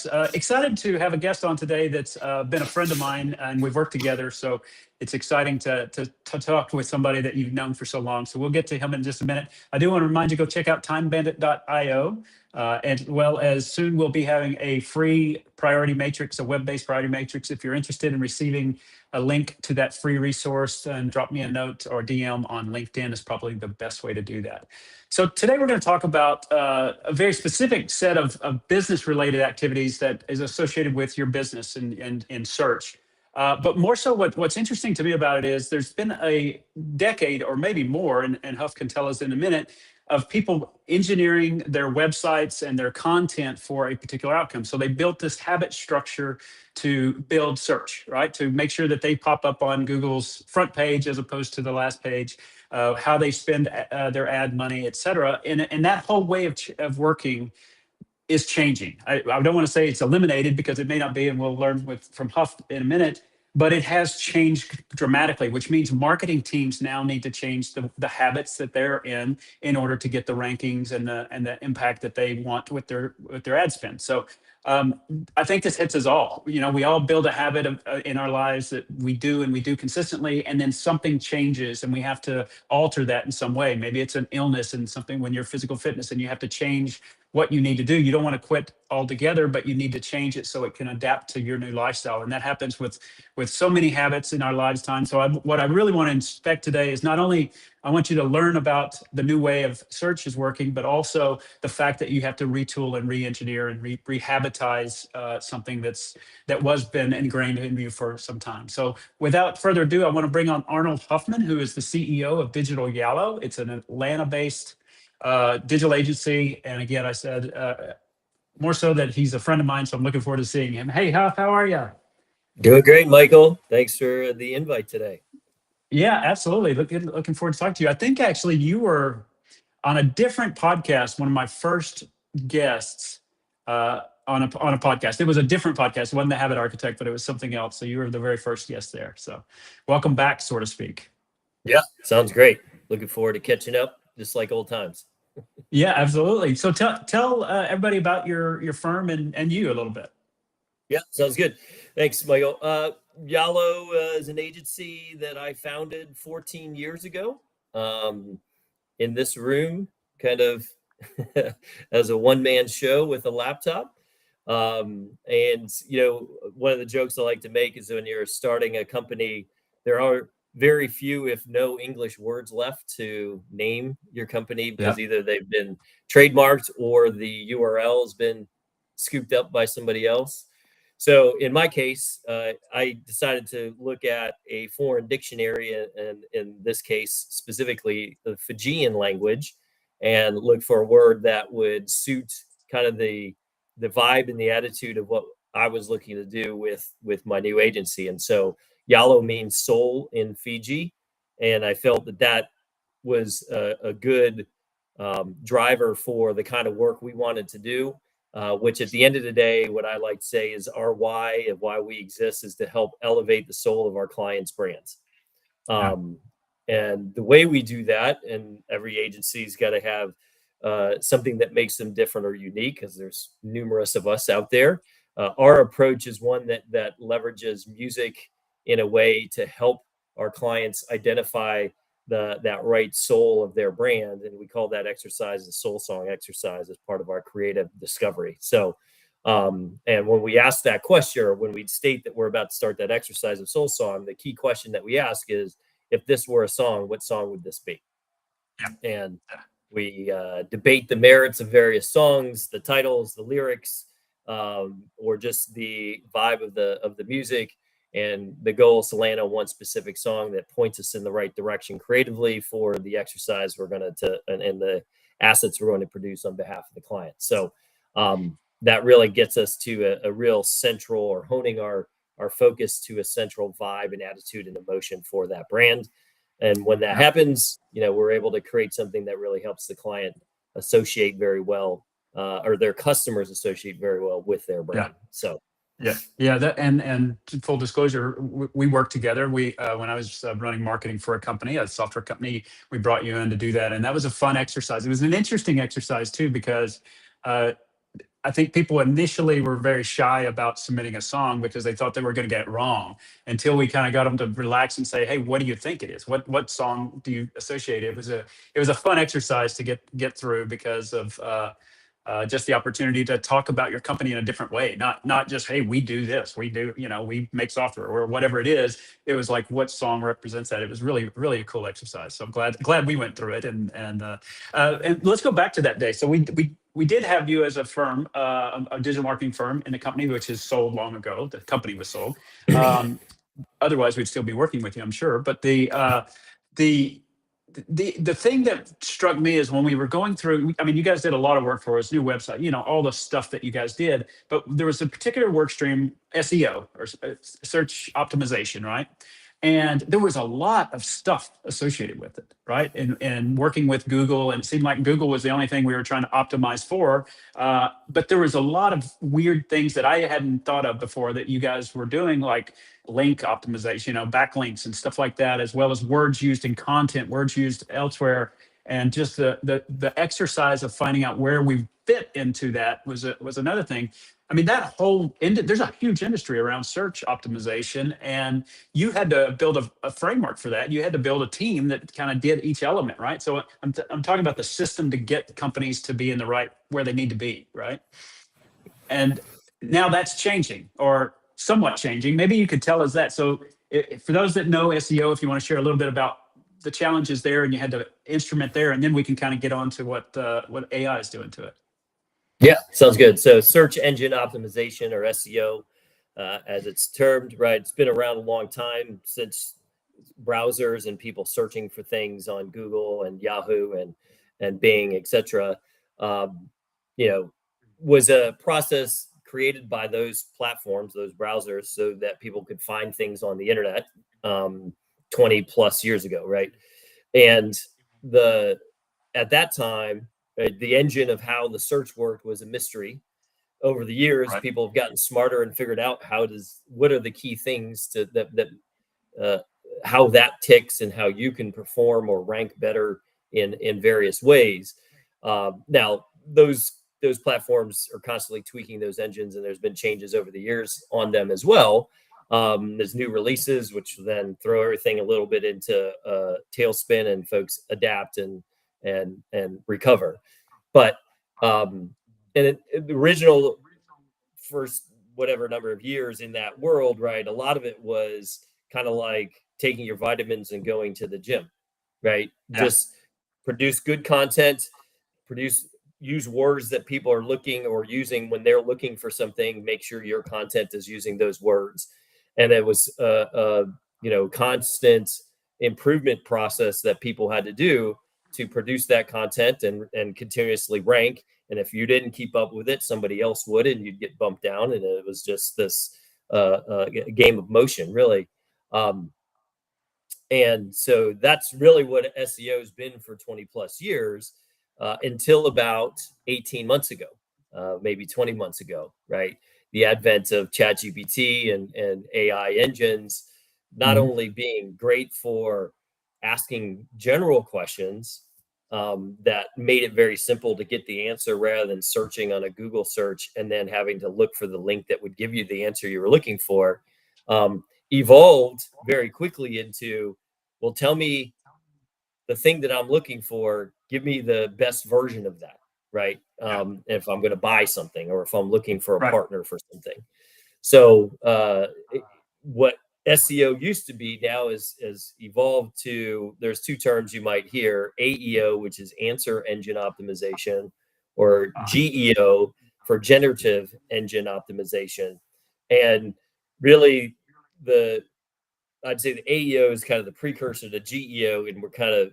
Alex. Excited to have a guest on today that's been a friend of mine, and we've worked together. So it's exciting to talk with somebody that you've known for so long. So we'll get to him in just a minute. I do want to remind you, go check out timebandit.io, as well as soon we'll be having a free priority matrix, a web-based priority matrix. If you're interested in receiving a link to that free resource, and drop me a note or DM on LinkedIn is probably the best way to do that. So today we're going to talk about a very specific set of business-related activities that is associated with your business and in search. But more so, what's interesting to me about it is there's been a decade or maybe more, and Huff can tell us in a minute, of people engineering their websites and their content for a particular outcome. So they built this habit structure to build search, right? To make sure that they pop up on Google's front page as opposed to the last page, how they spend their ad money, et cetera. And that whole way of working is changing. I don't want to say it's eliminated because it may not be, and we'll learn from Huff in a minute, but it has changed dramatically, which means marketing teams now need to change the habits that they're in order to get the rankings and the impact that they want with their ad spend. So I think this hits us all. You know, we all build a habit in our lives that we do and we do consistently, and then something changes and we have to alter that in some way. Maybe it's an illness and something when you're physical fitness and you have to change what you need to do. You don't want to quit altogether, but you need to change it so it can adapt to your new lifestyle. And that happens with so many habits in our lifetime. So what I really want to inspect today is not only I want you to learn about the new way of search is working, but also the fact that you have to retool and re-engineer and rehabitize something that was been ingrained in you for some time. So without further ado, I want to bring on Arnold Huffman, who is the CEO of Digital Yalo. It's an Atlanta-based digital agency. And again, I said more so that he's a friend of mine, so I'm looking forward to seeing him. Hey, Huff, how are you? Doing great, Michael. Thanks for the invite today. Yeah, absolutely. Looking forward to talking to you. I think actually you were on a different podcast, one of my first guests on a podcast. It was a different podcast. It wasn't The Habit Architect, but it was something else. So you were the very first guest there. So welcome back, so to speak. Yeah, sounds great. Looking forward to catching up, just like old times. Yeah, absolutely. So tell everybody about your firm and you a little bit. Yeah, sounds good. Thanks, Michael. Yalo is an agency that I founded 14 years ago in this room, kind of as a one-man show with a laptop. And, you know, one of the jokes I like to make is when you're starting a company, there are very few, if no, English words left to name your company because either they've been trademarked or the URL has been scooped up by somebody else. So in my case, I decided to look at a foreign dictionary, and in this case, specifically the Fijian language, and look for a word that would suit kind of the vibe and the attitude of what I was looking to do with my new agency. And so Yalo means soul in Fiji. And I felt that was a good driver for the kind of work we wanted to do, which at the end of the day, what I like to say is our why of why we exist is to help elevate the soul of our clients' brands. And the way we do that, and every agency's got to have something that makes them different or unique, because there's numerous of us out there. Our approach is one that leverages music in a way to help our clients identify that right soul of their brand. And we call that exercise the soul song exercise as part of our creative discovery. So, and when we ask that question, or when we state that we're about to start that exercise of soul song, the key question that we ask is, if this were a song, what song would this be? And we debate the merits of various songs, the titles, the lyrics, or just the vibe of the music. And the goal is to land on one specific song that points us in the right direction creatively for the exercise we're going to and the assets we're going to produce on behalf of the client. So that really gets us to a real central, or honing our focus to a central vibe and attitude and emotion for that brand. And when that happens, you know, we're able to create something that really helps the client associate very well, or their customers associate very well with their brand. So. Yeah. That and full disclosure, we worked together. We when I was running marketing for a software company, we brought you in to do that, and that was a fun exercise. It was an interesting exercise too, because I think people initially were very shy about submitting a song because they thought they were going to get it wrong, until we kind of got them to relax and say, "Hey, what do you think it is? What song do you associate?" It was a fun exercise to get through because of just the opportunity to talk about your company in a different way, not just, "Hey, we do this, we do, we make software," or whatever it is. It was like, what song represents that? It was really, really a cool exercise. So I'm glad we went through it. And let's go back to that day. So we did have you as a firm, a digital marketing firm in a company which is sold long ago. The company was sold. Otherwise, we'd still be working with you, I'm sure. But the the thing that struck me is when we were going through, I mean, you guys did a lot of work for us, new website, all the stuff that you guys did, but there was a particular work stream, SEO, or search optimization, right? And there was a lot of stuff associated with it, right? And working with Google, and it seemed like Google was the only thing we were trying to optimize for. But there was a lot of weird things that I hadn't thought of before that you guys were doing, like link optimization, backlinks and stuff like that, as well as words used in content, words used elsewhere, and just the exercise of finding out where we fit into that was another thing. I mean, that whole there's a huge industry around search optimization, and you had to build a framework for that. You had to build a team that kind of did each element, right? So I'm talking about the system to get companies to be in the right where they need to be, right? And now that's changing, or somewhat changing. Maybe you could tell us that. So for those that know SEO, if you want to share a little bit about the challenges there and you had to instrument there, and then we can kind of get on to what AI is doing to it. Yeah, sounds good. So search engine optimization, or SEO, as it's termed, right? It's been around a long time, since browsers and people searching for things on Google and Yahoo and Bing, etc. Was a process created by those platforms, those browsers, so that people could find things on the internet 20 plus years ago, right? And at that time, the engine of how the search worked was a mystery. Over the years, Right. people have gotten smarter and figured out what are the key things how that ticks and how you can perform or rank better in various ways. Now, those platforms are constantly tweaking those engines, and there's been changes over the years on them as well. There's new releases, which then throw everything a little bit into tailspin, and folks adapt and recover. But the original first whatever number of years in that world, right? A lot of it was kind of like taking your vitamins and going to the gym, right? Yeah. Just produce good content, use words that people are looking or using when they're looking for something. Make sure your content is using those words. And it was constant improvement process that people had to do to produce that content and continuously rank. And if you didn't keep up with it, somebody else would, and you'd get bumped down. And it was just this game of motion, really. And so that's really what SEO has been for 20 plus years, until about 18 months ago, maybe 20 months ago, right? The advent of ChatGPT and AI engines, not only being great for asking general questions, that made it very simple to get the answer rather than searching on a Google search and then having to look for the link that would give you the answer you were looking for, evolved very quickly into, well, tell me the thing that I'm looking for, give me the best version of that, right? If I'm going to buy something, or if I'm looking for a partner for something. So what SEO used to be now is evolved to, there's two terms you might hear: AEO, which is answer engine optimization, or GEO for generative engine optimization. And really, I'd say the AEO is kind of the precursor to GEO, and we're kind of,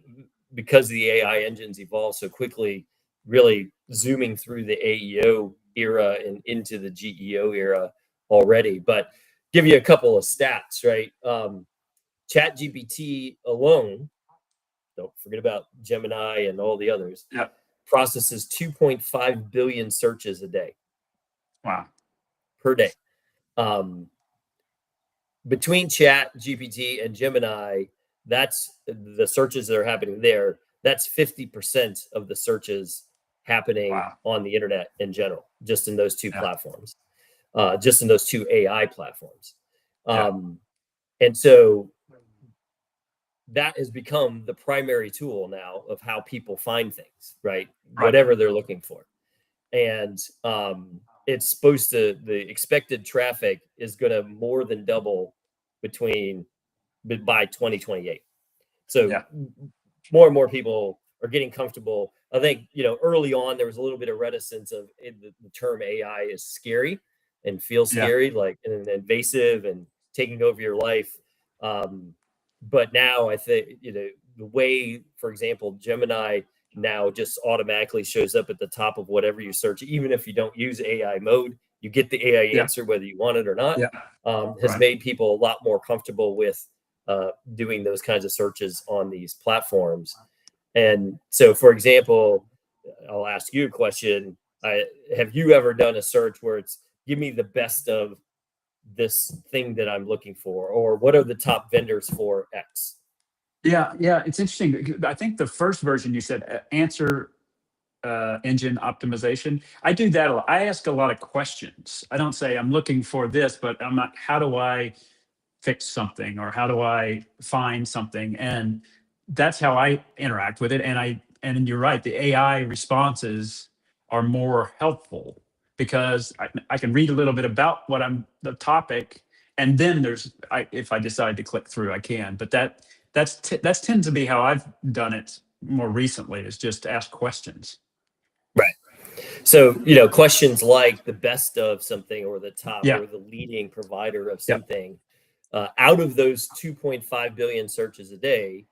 because the AI engines evolve so quickly, really zooming through the AEO era and into the GEO era already. But give you a couple of stats, right? ChatGPT alone, don't forget about Gemini and all the others, processes 2.5 billion searches a day. Wow. Per day. Between ChatGPT and Gemini, that's the searches that are happening there. That's 50% of the searches happening Wow. on the internet in general, just in those two platforms, just in those two AI platforms. And so that has become the primary tool now of how people find things, right? Whatever they're looking for. And it's supposed to, the expected traffic is going to more than double by 2028. So more and more people are getting comfortable. I think, early on, there was a little bit of reticence of the term AI is scary and feels scary, like and invasive and taking over your life. But now I think, the way, for example, Gemini now just automatically shows up at the top of whatever you search, even if you don't use AI mode, you get the AI answer whether you want it or not, has made people a lot more comfortable with doing those kinds of searches on these platforms. And so, for example, I'll ask you a question. Have you ever done a search where it's give me the best of this thing that I'm looking for, or what are the top vendors for X? Yeah, it's interesting. I think the first version you said answer engine optimization. I do that a lot. I ask a lot of questions. I don't say I'm looking for this, but I'm not. How do I fix something, or how do I find something? And that's how I interact with it. And you're right. The AI responses are more helpful because I can read a little bit about the topic, and then if I decide to click through, I can. But that's tends to be how I've done it more recently, is just ask questions. Right. So, questions like the best of something, or the top, or the leading provider of something, out of those 2.5 billion searches a day,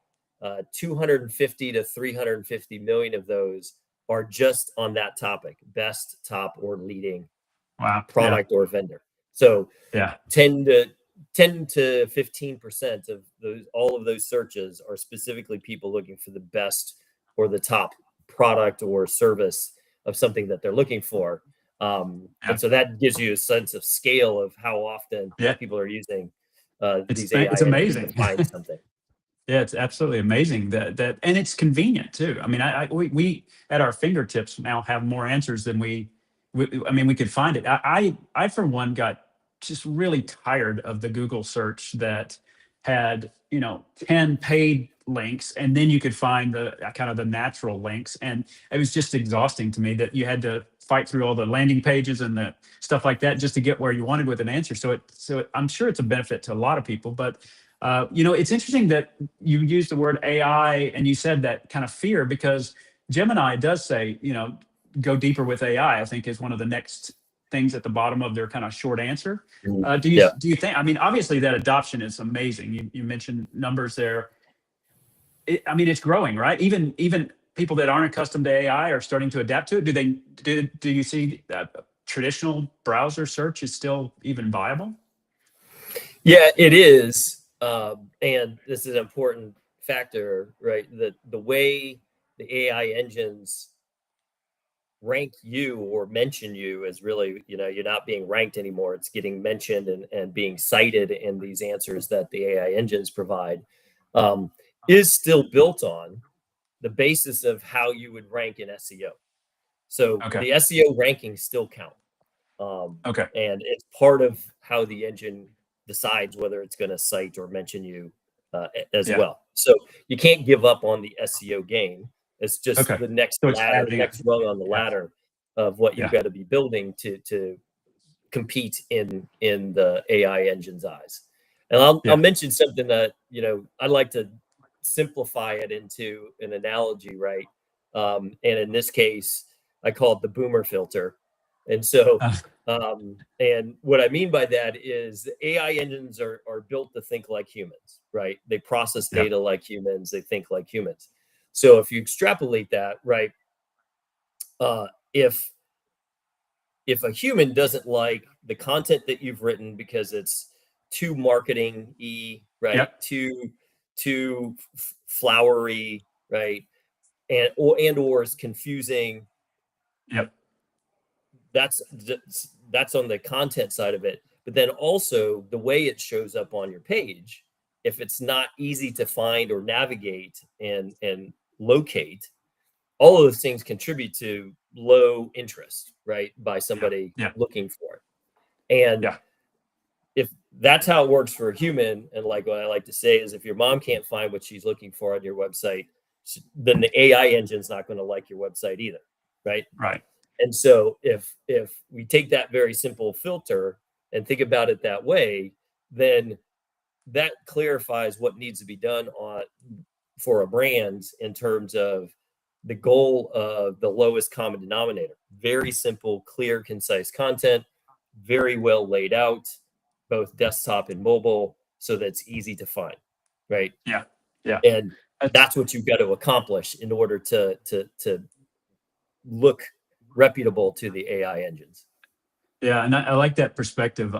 250 to 350 million of those are just on that topic: best, top, or leading product or vendor. So 10 to 15% of all of those searches are specifically people looking for the best or the top product or service of something that they're looking for. And so that gives you a sense of scale of how often people are using these AI it's amazing to find something. Yeah, it's absolutely amazing that, and it's convenient too. I mean, we at our fingertips now have more answers than I mean, we could find it. I for one got just really tired of the Google search that had 10 paid links, and then you could find the kind of the natural links, and it was just exhausting to me that you had to fight through all the landing pages and the stuff like that just to get where you wanted with an answer. I'm sure it's a benefit to a lot of people, but it's interesting that you used the word AI and you said that kind of fear, because Gemini does say, go deeper with AI, I think is one of the next things at the bottom of their kind of short answer. Do you think, I mean, obviously that adoption is amazing. You mentioned numbers there. I mean, it's growing, right? Even people that aren't accustomed to AI are starting to adapt to it. Do you see that traditional browser search is still even viable? Yeah, it is. And this is an important factor, right? The way the AI engines rank you or mention you is really, you're not being ranked anymore. It's getting mentioned and being cited in these answers that the AI engines provide, is still built on the basis of how you would rank in SEO. So the SEO rankings still count. And it's part of how the engine decides whether it's going to cite or mention you as well. So you can't give up on the SEO game. It's just the next next rung on the ladder of what you've got to be building to compete in the AI engine's eyes. And I'll mention something that I like to simplify it into an analogy, right? And in this case, I call it the boomer filter. And so, and what I mean by that is the AI engines are built to think like humans, right? They process data like humans, they think like humans. So if you extrapolate that, right, if a human doesn't like the content that you've written because it's too marketing-y, right, too flowery, right, or is confusing, that's on the content side of it. But then also the way it shows up on your page, if it's not easy to find or navigate and locate, all of those things contribute to low interest, right, by somebody Yeah. looking for it. And Yeah. if that's how it works for a human, and like what I like to say is if your mom can't find what she's looking for on your website, then the AI engine's not going to like your website either, right? Right. And so if we take that very simple filter and think about it that way, then that clarifies what needs to be done for a brand in terms of the goal of the lowest common denominator. Very simple, clear, concise content, very well laid out, both desktop and mobile, so that it's easy to find, right? Yeah. Yeah. And That's that's what you've got to accomplish in order to look reputable to the AI engines. Yeah, and I like that perspective,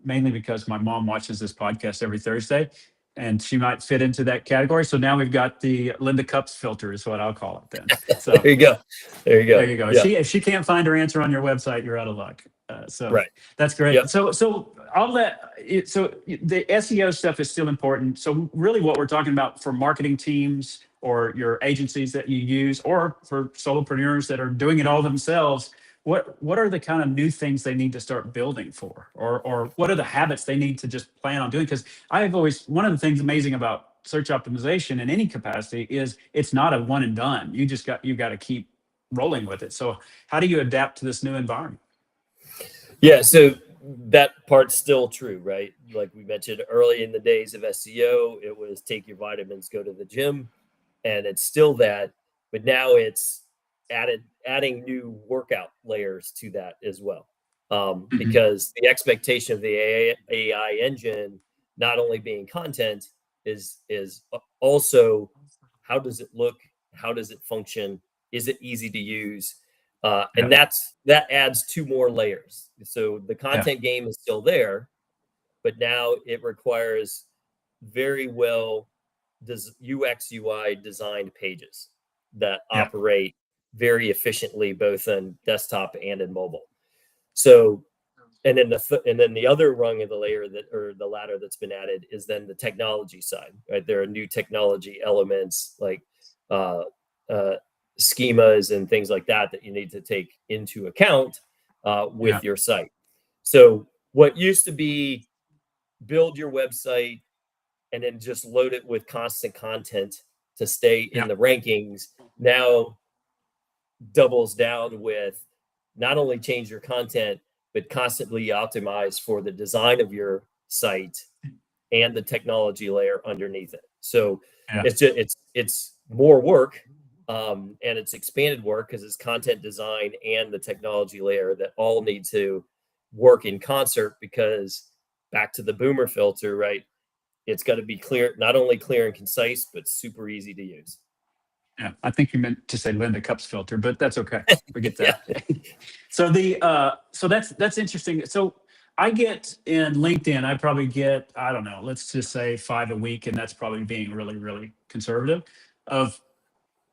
mainly because my mom watches this podcast every Thursday, and she might fit into that category. So now we've got the Linda Cups filter, is what I'll call it then. So There you go. There you go. there you go. Yeah. If she can't find her answer on your website, you're out of luck. So Right. that's great. Yep. So all that. So the SEO stuff is still important. So really, what we're talking about for marketing teams or your agencies that you use, or for solopreneurs that are doing it all themselves, what are the kind of new things they need to start building for, or what are the habits they need to just plan on doing? Because I've always, one of the things amazing about search optimization in any capacity is it's not a one and done. You've got to keep rolling with it. So how do you adapt to this new environment? Yeah, so that part's still true, right? Like we mentioned early in the days of SEO, it was take your vitamins, go to the gym, and it's still that, but now it's adding new workout layers to that as well. Mhm. Because the expectation of the AI engine, not only being content, is also how does it look, how does it function, is it easy to use, and Yeah, that adds two more layers. So the yeah, content game is still there, but now it requires very well UX UI designed pages that yeah, operate very efficiently both on desktop and in mobile. So, and then the other rung of the layer that, or the ladder that's been added, is then the technology side. Right, there are new technology elements like uh, uh, schemas and things like that that you need to take into account yeah, with your site. So, what used to be build your website and then just load it with constant content to stay in yeah, the rankings, now doubles down with not only change your content, but constantly optimize for the design of your site and the technology layer underneath it. So yeah, it's more work, and it's expanded work because it's content design and the technology layer that all need to work in concert. Because back to the boomer filter, right? It's got to be clear, not only clear and concise, but super easy to use. yeah. I think you meant to say Linda Cups filter, but that's okay. We get Yeah. that. So that's interesting. So I get in LinkedIn, I probably get, I don't know, let's just say 5 a week, and that's probably being really, really conservative, of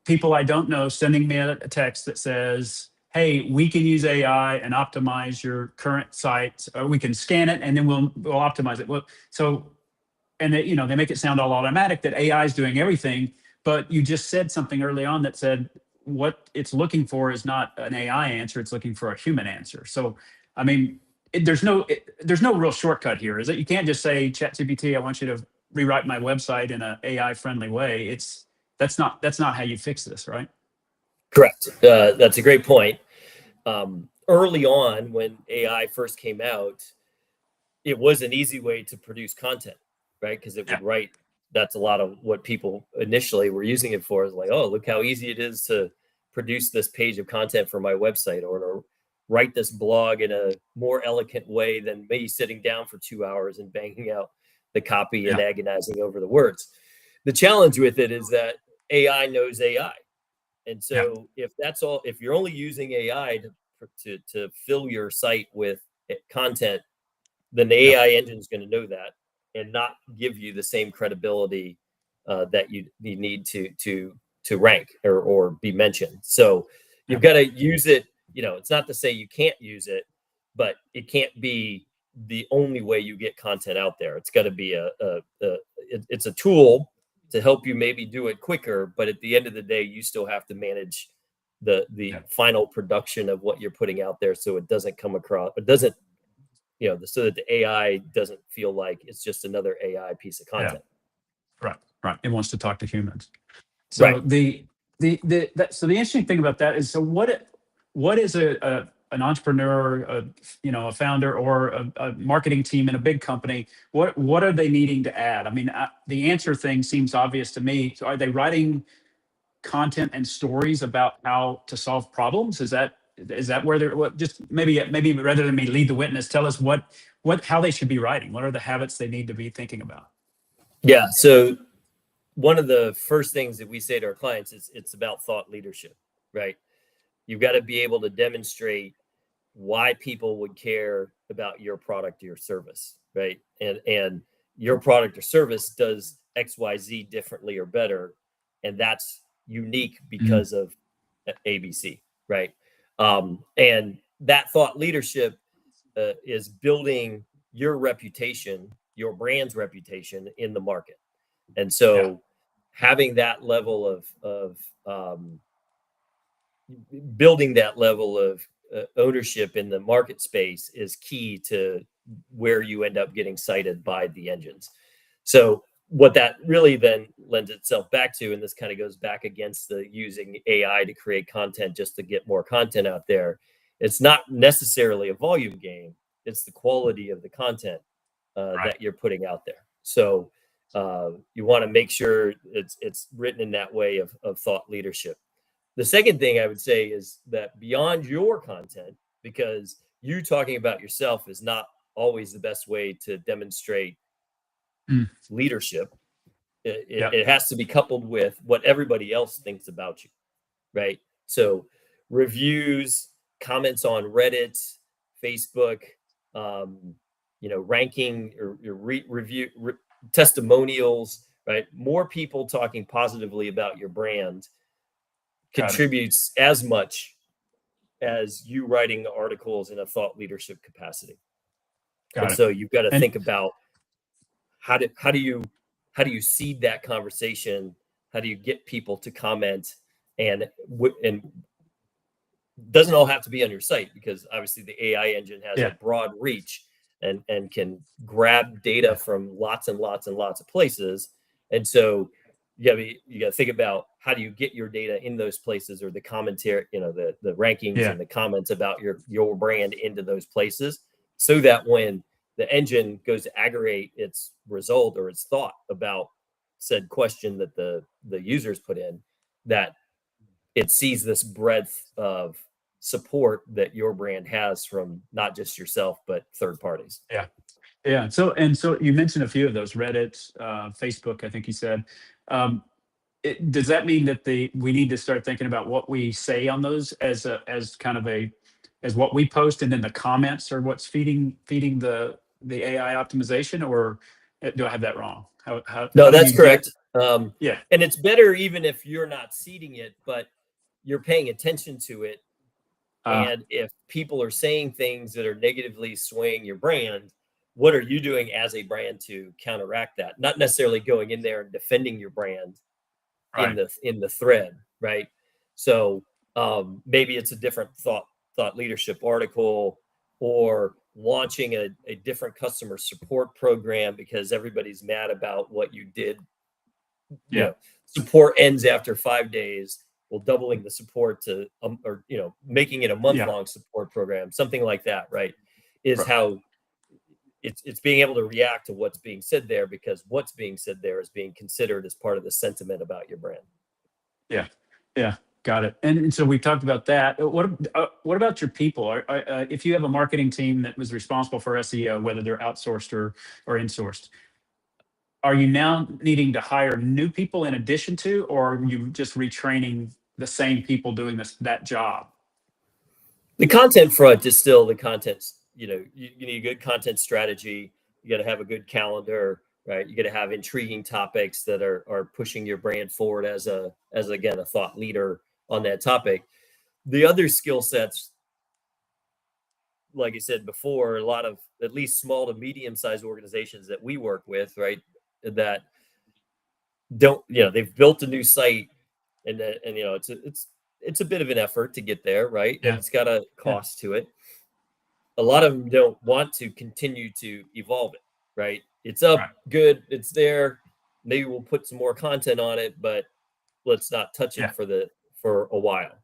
people I don't know sending me a text that says, "Hey, we can use AI and optimize your current site. Or we can scan it and then we'll optimize it." Well, so, and they make it sound all automatic that AI is doing everything, but you just said something early on that said what it's looking for is not an AI answer; it's looking for a human answer. So, I mean, there's no real shortcut here, is it? You can't just say, ChatGPT, I want you to rewrite my website in a AI friendly way. That's not how you fix this, right? Correct. That's a great point. Early on, when AI first came out, it was an easy way to produce content, right? Because it Yeah, would write. That's a lot of what people initially were using it for. Is like, oh, look how easy it is to produce this page of content for my website, or to write this blog in a more elegant way than me sitting down for 2 hours and banging out the copy and yeah, agonizing over the words. The challenge with it is that AI knows AI. And yeah, so if that's all, if you're only using AI to fill your site with content, then the yeah, AI engine is going to know that and not give you the same credibility that you need to rank or be mentioned. So yeah, you've got to use it. It's not to say you can't use it, but it can't be the only way you get content out there. It's got to be it's a tool to help you maybe do it quicker, but at the end of the day, you still have to manage the Yeah. final production of what you're putting out there, so it doesn't come across, it doesn't, so that the AI doesn't feel like it's just another AI piece of Yeah. content. Right. It wants to talk to humans. Right. So so the interesting thing about that is, so what is an entrepreneur, a founder, or a marketing team in a big company? What are they needing to add? I mean, the answer thing seems obvious to me. So are they writing content and stories about how to solve problems? Is that where they're, just maybe rather than me lead the witness, tell us how they should be writing. What are the habits they need to be thinking about? Yeah. So one of the first things that we say to our clients is it's about thought leadership, right? You've got to be able to demonstrate why people would care about your product or your service, right? And your product or service does XYZ differently or better, and that's unique Mhm. because of ABC, right? And that thought leadership is building your reputation, your brand's reputation in the market. And Yeah, so having that level of building that level of ownership in the market space is key to where you end up getting cited by the engines. So what that really then lends itself back to, and this kind of goes back against the using AI to create content just to get more content out there, it's not necessarily a volume game, it's the quality of the content right. that you're putting out there. So you want to make sure it's written in that way of thought leadership. The second thing I would say is that beyond your content, because you talking about yourself is not always the best way to demonstrate Mm, leadership. It, it, yeah, it has to be coupled with what everybody else thinks about you, right? So reviews, comments on Reddit, Facebook, um, ranking or testimonials, right? More people talking positively about your brand got it. contributes as much as you writing articles in a thought leadership capacity. And Got it. so you've got to And think about how do you seed that conversation? How do you get people to comment? And doesn't all have to be on your site, because obviously the AI engine has a yeah, broad reach and can grab data yeah, from lots and lots and lots of places. And so you got to think about how do you get your data in those places, or the commentary, the rankings yeah, and the comments about your brand into those places, so that when the engine goes to aggregate its result or its thought about said question that the users put in, that it sees this breadth of support that your brand has from not just yourself but third parties. yeah, yeah. So you mentioned a few of those: Reddit, Facebook. I think you said. Um, does that mean that we need to start thinking about what we say on those as kind of as what we post, and then the comments are what's feeding the AI optimization, or do I have that wrong? How No, do that's you get? correct. Yeah. And it's better even if you're not seeding it, but you're paying attention to it. Uh, And if people are saying things that are negatively swaying your brand, what are you doing as a brand to counteract that? Not necessarily going in there and defending your brand in right. the thread, right? So maybe it's a different thought leadership article, or launching a different customer support program because everybody's mad about what you did. you Yeah. know Support ends after 5 days. Well, doubling the support to or making it a month Yeah. long support program, something like that, right? Is Right. how it's being able to react to what's being said there, because what's being said there is being considered as part of the sentiment about your brand. Yeah. Yeah. Got it. And so we talked about that. What about your people? If you have a marketing team that was responsible for SEO, whether they're outsourced or insourced, are you now needing to hire new people in addition to, or are you just retraining the same people doing that job? The content front is still the content. You need a good content strategy. You got to have a good calendar, right? You got to have intriguing topics that are pushing your brand forward as again a thought leader on that topic. The other skill sets, like I said before, a lot of at least small to medium sized organizations that we work with, right, that don't they've built a new site, and it's it's a bit of an effort to get there, right? And Yeah. it's got a Yeah. cost to it. A lot of them don't want to continue to evolve it, right? It's up, Right. good, it's there. Maybe we'll put some more content on it, but let's not touch it Yeah. for a while.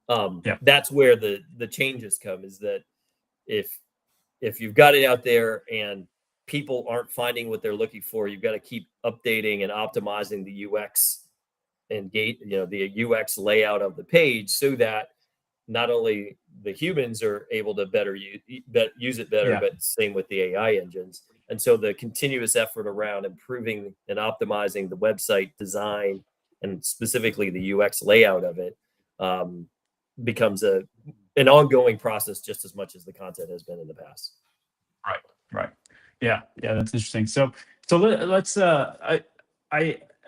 Yeah. That's where the changes come, is that if you've got it out there and people aren't finding what they're looking for, you've got to keep updating and optimizing the UX and the UX layout of the page, so that not only the humans are able to better use it better, Yeah. but same with the AI engines. And so the continuous effort around improving and optimizing the website design, and specifically the UX layout of it, becomes an ongoing process just as much as the content has been in the past. Right. Right. Yeah. Yeah. That's interesting. So let's. I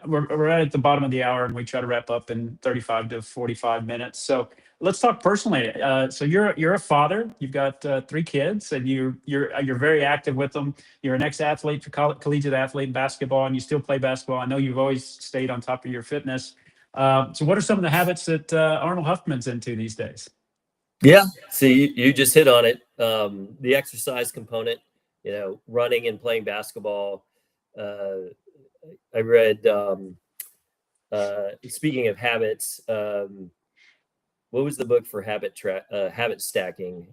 we're right at the bottom of the hour, and we try to wrap up in 35 to 45 minutes. So let's talk personally. So you're a father. You've got 3 kids, and you're very active with them. You're an ex-athlete, collegiate athlete in basketball, and you still play basketball. I know you've always stayed on top of your fitness. So what are some of the habits that Arnold Huffman's into these days? Yeah. See, you just hit on it. The exercise component, running and playing basketball. I read, speaking of habits, what was the book for habit stacking?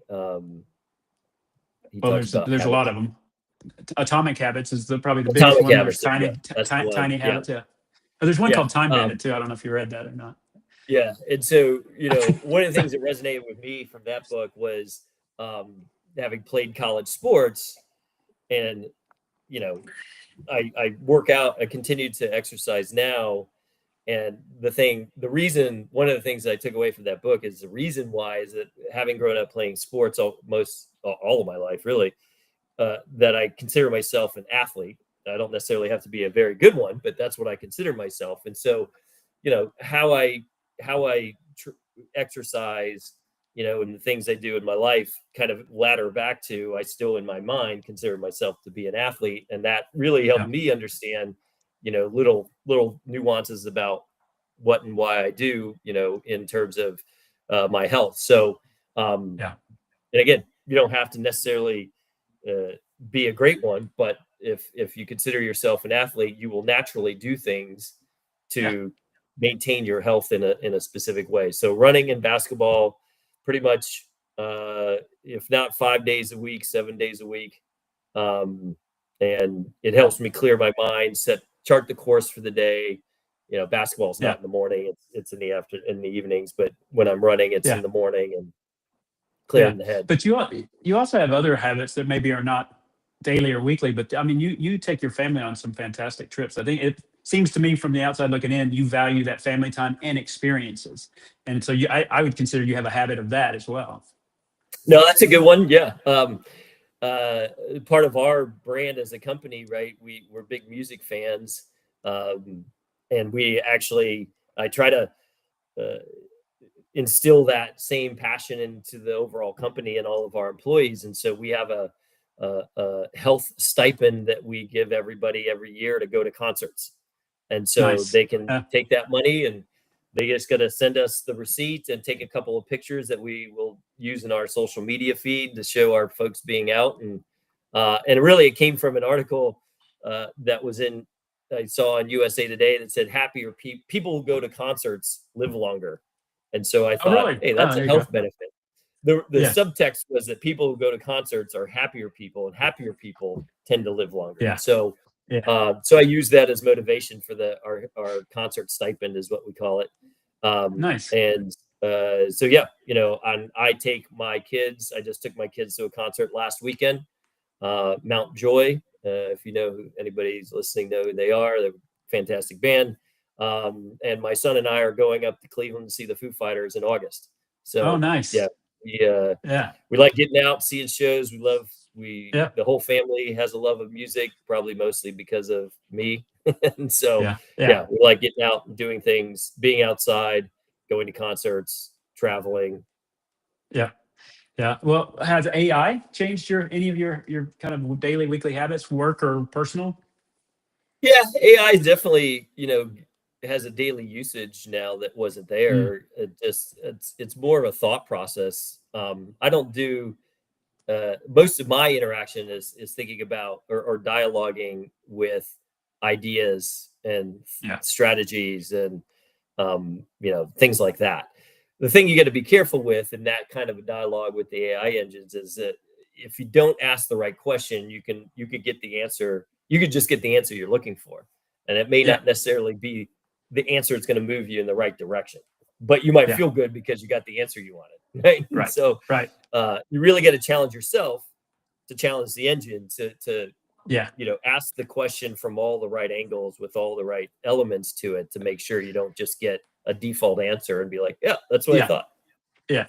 He Well, talks about there's a habit lot of them. Atomic Habits is probably the biggest atomic one. There's habits. Yeah, that's the one. tiny Yeah, habits. Yeah. Oh, there's one yeah, called Time Bandit too. I don't know if you read that or not. yeah. And so, one of the things that resonated with me from that book was, having played college sports, and I work out. I continue to exercise now. And one of the things that I took away from that book is the reason why is that, having grown up playing sports all of my life, really, that I consider myself an athlete. I don't necessarily have to be a very good one, but that's what I consider myself. And so, how I exercise, and the things I do in my life kind of ladder back to, I still in my mind consider myself to be an athlete. And that really helped Yeah. me understand, little nuances about what and why I do, in terms of my health. So, Yeah. and again, you don't have to necessarily be a great one, but if you consider yourself an athlete, you will naturally do things Yeah. to maintain your health in a specific way. So running and basketball, pretty much, if not 5 days a week, 7 days a week. And it helps me clear my mind, chart the course for the day. Basketball's Yeah. not in the morning; it's in the evenings. But when I'm running, it's Yeah. in the morning, and Yeah. clearing the head. But you also have other habits that maybe are not daily or weekly, but I mean, you take your family on some fantastic trips. I think it seems to me from the outside looking in, you value that family time and experiences. And so I would consider you have a habit of that as well. No, that's a good one. Yeah. Part of our brand as a company, right? We're big music fans. And I try to instill that same passion into the overall company and all of our employees. And so we have a health stipend that we give everybody every year to go to concerts. And so Nice. they can take that money, and they just got to send us the receipt and take a couple of pictures that we will use in our social media feed to show our folks being out. And really, it came from an article that I saw on USA Today that said happier people who go to concerts live longer. And so I Oh, thought, really? hey, Oh, that's a there you go. health benefit. The Yeah. subtext was that people who go to concerts are happier people, and happier people tend to live longer. Yeah. So, Yeah. so I use that as motivation for our concert stipend, is what we call it. Nice. And so yeah, I take my kids. I just took my kids to a concert last weekend, Mount Joy. If anybody's listening know who they are, they're a fantastic band. And my son and I are going up to Cleveland to see the Foo Fighters in August. So Oh, nice. yeah, Yeah. we like getting out, seeing shows. Yeah. The whole family has a love of music, probably mostly because of me. And so Yeah. yeah, we like getting out and doing things, being outside, going to concerts, traveling. Yeah. Yeah. Well, has AI changed any of your kind of daily, weekly habits, work or personal? Yeah, AI is definitely, has a daily usage now that wasn't there. It's more of a thought process. I don't do most of my interaction is thinking about or dialoguing with ideas and Yeah. strategies and things like that. The thing you got to be careful with in that kind of a dialogue with the AI engines is that if you don't ask the right question, you could get the answer. You could just get the answer you're looking for, and it may Yeah. not necessarily be the answer that's going to move you in the right direction. But you might Yeah. feel good because you got the answer you wanted, right? Right. So Right. you really got to challenge yourself to challenge the engine to Yeah. ask the question from all the right angles with all the right elements to it to make sure you don't just get a default answer and be like, yeah, that's what I Yeah. thought. Yeah.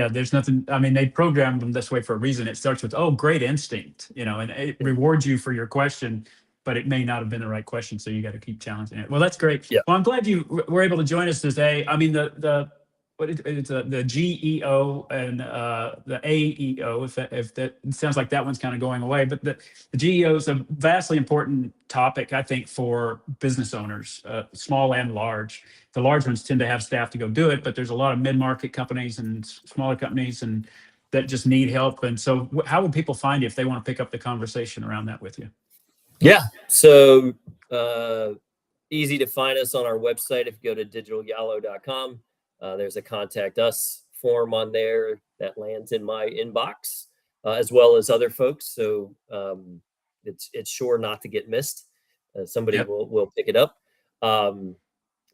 There's nothing. I mean, they programmed them this way for a reason. It starts with, "Oh, great instinct," and it rewards you for your question, but it may not have been the right question. So you got to keep challenging it. Well, that's great. Yeah. Well, I'm glad you were able to join us today. I mean, the what is it's the GEO and the AEO. If that it sounds like that one's kind of going away, but the GEO is a vastly important topic, I think, for business owners, small and large. The large ones tend to have staff to go do it, but there's a lot of mid-market companies and smaller companies and that just need help. And so how would people find you if they want to pick up the conversation around that with you? Yeah. So easy to find us on our website. If you go to digitalyalo.com, there's a contact us form on there that lands in my inbox, as well as other folks. So it's sure not to get missed. Somebody Yep. will pick it up.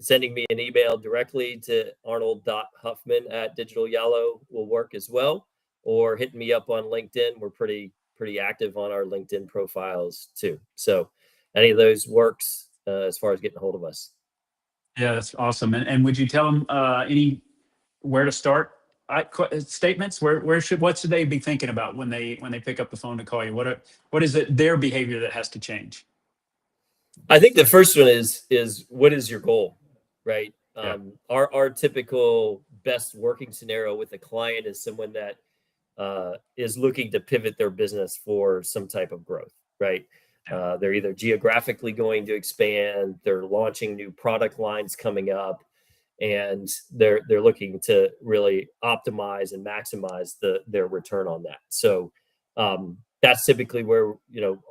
Sending me an email directly to arnold.huffman@digitalyalo will work as well, or hitting me up on LinkedIn. We're pretty active on our LinkedIn profiles too. So any of those works as far as getting a hold of us. Yeah, that's awesome. And would you tell them where to start statements? What should they be thinking about when they pick up the phone to call you? What is it their behavior that has to change? I think the first one is what is your goal, right? Yeah. Our typical best working scenario with a client is someone that is looking to pivot their business for some type of growth, right? They're either geographically going to expand, they're launching new product lines coming up, and they're looking to really optimize and maximize their return on that. So that's typically where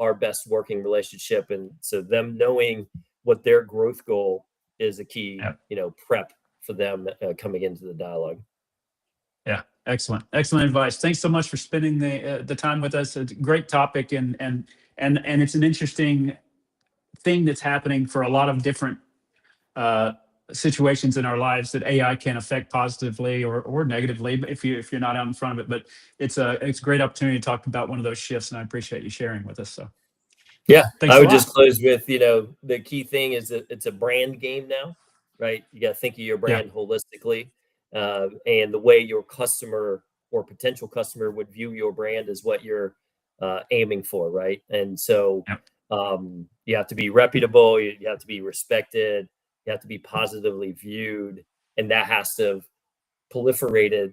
our best working relationship, and so them knowing what their growth goal is a key prep for them coming into the dialogue. Yeah, excellent advice. Thanks so much for spending the time with us. It's a great topic, and it's an interesting thing that's happening for a lot of different situations in our lives that AI can affect positively or negatively if you're not out in front of it. But it's a great opportunity to talk about one of those shifts, and I appreciate you sharing with us. So yeah, thanks I a would lot. just close with the key thing is that it's a brand game now, right? You got to think of your brand holistically, and the way your customer or potential customer would view your brand is what you're aiming for, right? And so you have to be reputable, you have to be respected, you have to be positively viewed, and that has to have proliferated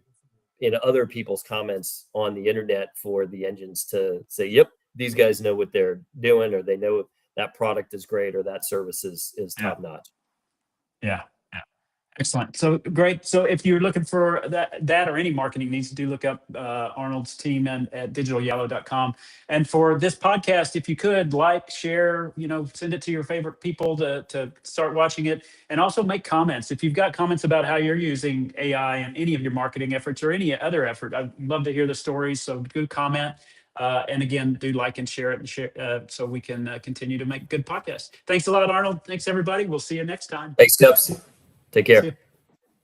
in other people's comments on the internet for the engines to say, yep, these guys know what they're doing, or they know that product is great, or that service is top notch. Yeah. Excellent. So great. So if you're looking for that or any marketing needs, do look up Arnold's team at digitalyalo.com. And for this podcast, if you could share, send it to your favorite people to start watching it, and also make comments. If you've got comments about how you're using AI in any of your marketing efforts or any other effort, I'd love to hear the stories. So do comment. And again, do like and share it so we can continue to make good podcasts. Thanks a lot, Arnold. Thanks, everybody. We'll see you next time. Thanks, Cups. Take care.